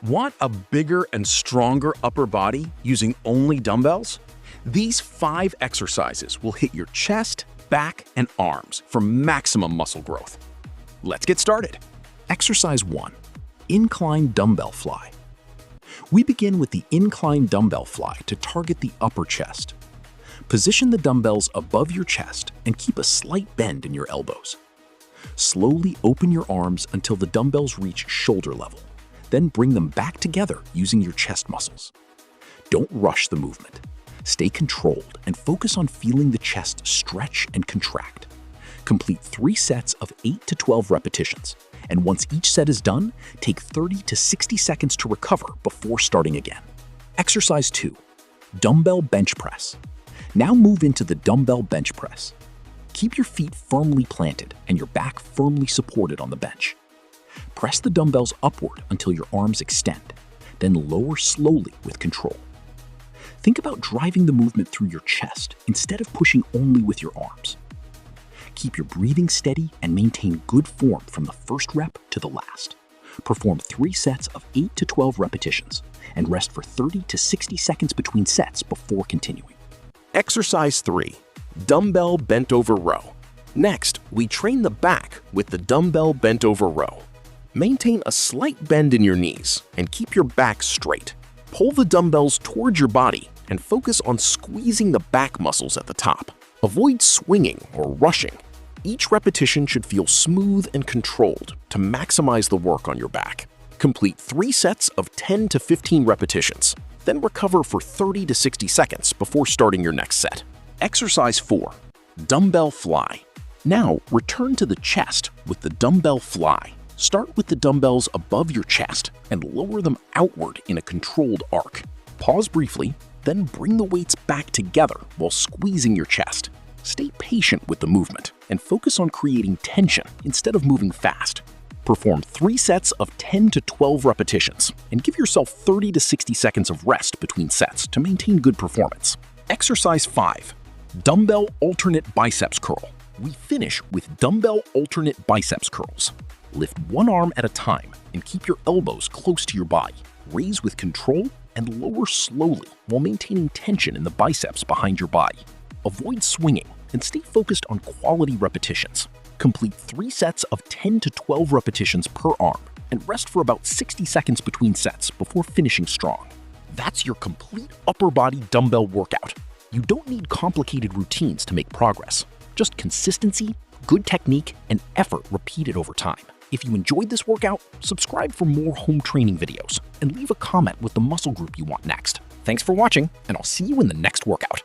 Want a bigger and stronger upper body using only dumbbells? These 5 exercises will hit your chest, back, and arms for maximum muscle growth. Let's get started. Exercise 1. Incline Dumbbell Fly. We begin with the Incline Dumbbell Fly to target the upper chest. Position the dumbbells above your chest and keep a slight bend in your elbows. Slowly open your arms until the dumbbells reach shoulder level. Then bring them back together using your chest muscles. Don't rush the movement. Stay controlled and focus on feeling the chest stretch and contract. Complete 3 sets of 8 to 12 repetitions, and once each set is done, take 30 to 60 seconds to recover before starting again. Exercise 2. Dumbbell Bench Press. Now move into the dumbbell bench press. Keep your feet firmly planted and your back firmly supported on the bench. Press the dumbbells upward until your arms extend, then lower slowly with control. Think about driving the movement through your chest instead of pushing only with your arms. Keep your breathing steady and maintain good form from the first rep to the last. Perform 3 sets of 8 to 12 repetitions and rest for 30 to 60 seconds between sets before continuing. Exercise 3. Dumbbell Bent Over Row. Next, we train the back with the dumbbell bent over row. Maintain a slight bend in your knees and keep your back straight. Pull the dumbbells towards your body and focus on squeezing the back muscles at the top. Avoid swinging or rushing. Each repetition should feel smooth and controlled to maximize the work on your back. Complete 3 sets of 10 to 15 repetitions, then recover for 30 to 60 seconds before starting your next set. Exercise 4. Dumbbell Fly. Now return to the chest with the Dumbbell Fly. Start with the dumbbells above your chest and lower them outward in a controlled arc. Pause briefly, then bring the weights back together while squeezing your chest. Stay patient with the movement and focus on creating tension instead of moving fast. Perform 3 sets of 10 to 12 repetitions and give yourself 30 to 60 seconds of rest between sets to maintain good performance. Exercise 5. Dumbbell Alternate Biceps Curl. We finish with dumbbell alternate biceps curls. Lift one arm at a time and keep your elbows close to your body. Raise with control and lower slowly while maintaining tension in the biceps behind your body. Avoid swinging and stay focused on quality repetitions. Complete 3 sets of 10 to 12 repetitions per arm and rest for about 60 seconds between sets before finishing strong. That's your complete upper body dumbbell workout. You don't need complicated routines to make progress. Just consistency, good technique, and effort repeated over time. If you enjoyed this workout, subscribe for more home training videos and leave a comment with the muscle group you want next. Thanks for watching, and I'll see you in the next workout.